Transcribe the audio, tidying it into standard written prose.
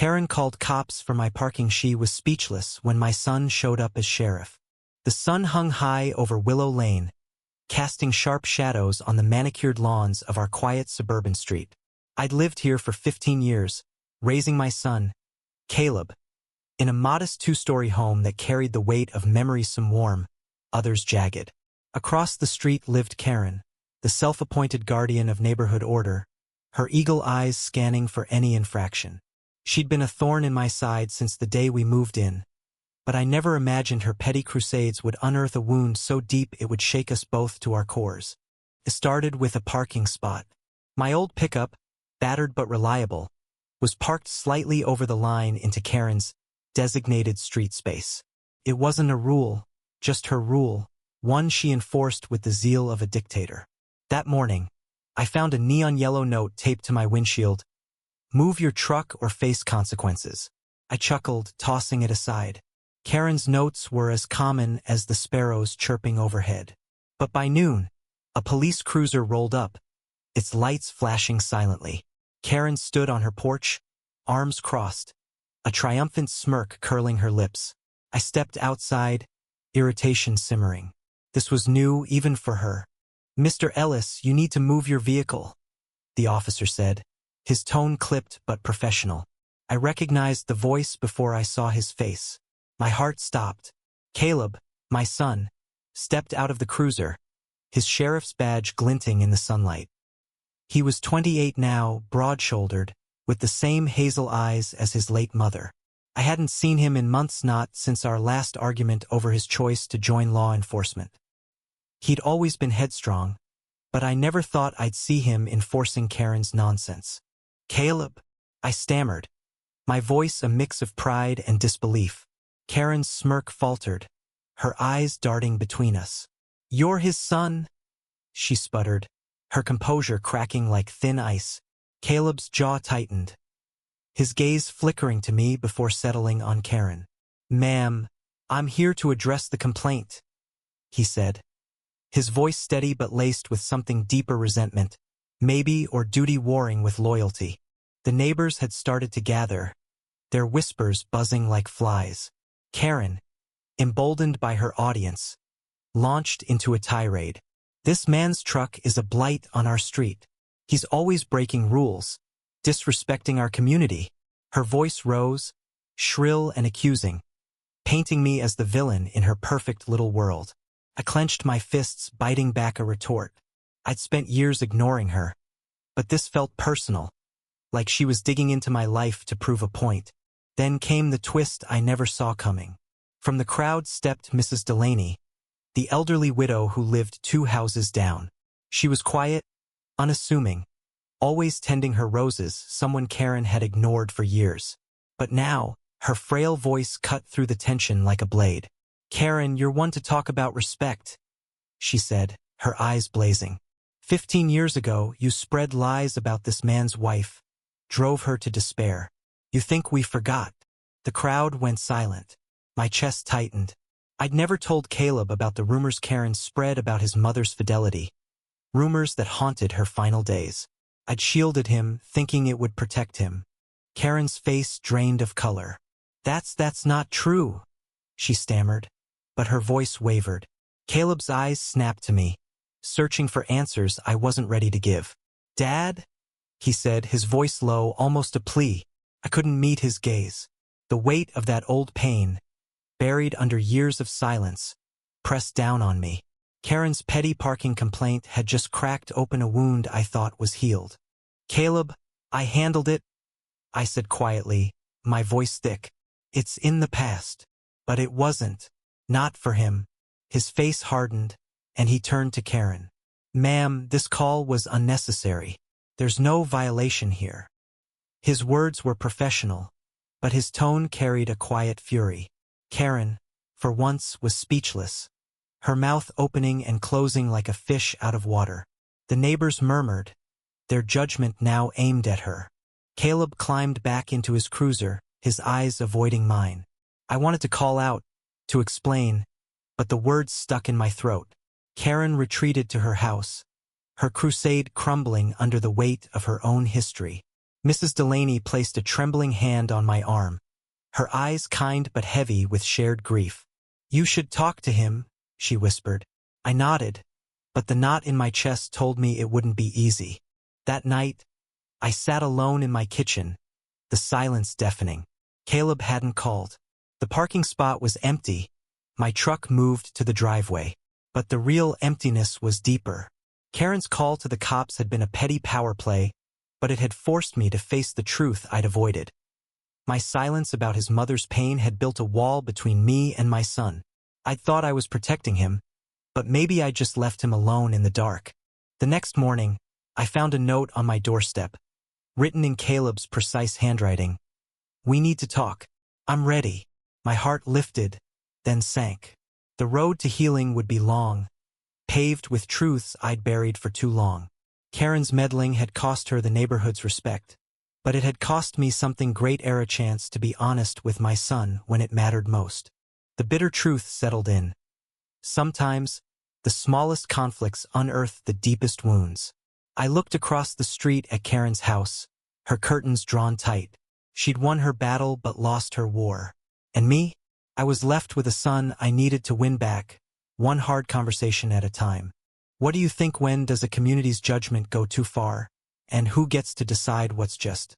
Karen called cops for my parking. She was speechless when my son showed up as sheriff. The sun hung high over Willow Lane, casting sharp shadows on the manicured lawns of our quiet suburban street. I'd lived here for 15 years, raising my son, Caleb, in a modest two-story home that carried the weight of memories, some warm, others jagged. Across the street lived Karen, the self-appointed guardian of neighborhood order, her eagle eyes scanning for any infraction. She'd been a thorn in my side since the day we moved in, but I never imagined her petty crusades would unearth a wound so deep it would shake us both to our cores. It started with a parking spot. My old pickup, battered but reliable, was parked slightly over the line into Karen's designated street space. It wasn't a rule, just her rule, one she enforced with the zeal of a dictator. That morning, I found a neon yellow note taped to my windshield. "Move your truck or face consequences." I chuckled, tossing it aside. Karen's notes were as common as the sparrows chirping overhead. But by noon, a police cruiser rolled up, its lights flashing silently. Karen stood on her porch, arms crossed, a triumphant smirk curling her lips. I stepped outside, irritation simmering. This was new even for her. "Mr. Ellis, you need to move your vehicle," the officer said, his tone clipped but professional. I recognized the voice before I saw his face. My heart stopped. Caleb, my son, stepped out of the cruiser, his sheriff's badge glinting in the sunlight. He was 28 now, broad-shouldered, with the same hazel eyes as his late mother. I hadn't seen him in months, not since our last argument over his choice to join law enforcement. He'd always been headstrong, but I never thought I'd see him enforcing Karen's nonsense. "Caleb," I stammered, my voice a mix of pride and disbelief. Karen's smirk faltered, her eyes darting between us. "You're his son," she sputtered, her composure cracking like thin ice. Caleb's jaw tightened, his gaze flickering to me before settling on Karen. "Ma'am, I'm here to address the complaint," he said, his voice steady but laced with something deeper, resentment, maybe, or duty warring with loyalty. The neighbors had started to gather, their whispers buzzing like flies. Karen, emboldened by her audience, launched into a tirade. "This man's truck is a blight on our street. He's always breaking rules, disrespecting our community." Her voice rose, shrill and accusing, painting me as the villain in her perfect little world. I clenched my fists, biting back a retort. I'd spent years ignoring her, but this felt personal, like she was digging into my life to prove a point. Then came the twist I never saw coming. From the crowd stepped Mrs. Delaney, the elderly widow who lived 2 houses down. She was quiet, unassuming, always tending her roses, someone Karen had ignored for years. But now, her frail voice cut through the tension like a blade. "Karen, you're one to talk about respect," she said, her eyes blazing. 15 years ago, you spread lies about this man's wife, drove her to despair. You think we forgot?" The crowd went silent. My chest tightened. I'd never told Caleb about the rumors Karen spread about his mother's fidelity, rumors that haunted her final days. I'd shielded him, thinking it would protect him. Karen's face drained of color. That's not true," she stammered, but her voice wavered. Caleb's eyes snapped to me, searching for answers I wasn't ready to give. "Dad?" he said, his voice low, almost a plea. I couldn't meet his gaze. The weight of that old pain, buried under years of silence, pressed down on me. Karen's petty parking complaint had just cracked open a wound I thought was healed. "Caleb, I handled it," I said quietly, my voice thick. "It's in the past." But it wasn't. Not for him. His face hardened, and he turned to Karen. "Ma'am, this call was unnecessary. There's no violation here." His words were professional, but his tone carried a quiet fury. Karen, for once, was speechless, her mouth opening and closing like a fish out of water. The neighbors murmured, their judgment now aimed at her. Caleb climbed back into his cruiser, his eyes avoiding mine. I wanted to call out, to explain, but the words stuck in my throat. Karen retreated to her house, her crusade crumbling under the weight of her own history. Mrs. Delaney placed a trembling hand on my arm, her eyes kind but heavy with shared grief. "You should talk to him," she whispered. I nodded, but the knot in my chest told me it wouldn't be easy. That night, I sat alone in my kitchen, the silence deafening. Caleb hadn't called. The parking spot was empty. My truck moved to the driveway. But the real emptiness was deeper. Karen's call to the cops had been a petty power play, but it had forced me to face the truth I'd avoided. My silence about his mother's pain had built a wall between me and my son. I'd thought I was protecting him, but maybe I just left him alone in the dark. The next morning, I found a note on my doorstep, written in Caleb's precise handwriting. "We need to talk. I'm ready." My heart lifted, then sank. The road to healing would be long, paved with truths I'd buried for too long. Karen's meddling had cost her the neighborhood's respect, but it had cost me something greater, a chance to be honest with my son when it mattered most. The bitter truth settled in. Sometimes, the smallest conflicts unearth the deepest wounds. I looked across the street at Karen's house, her curtains drawn tight. She'd won her battle but lost her war. And me? I was left with a son I needed to win back, one hard conversation at a time. What do you think? When does a community's judgment go too far? And who gets to decide what's just?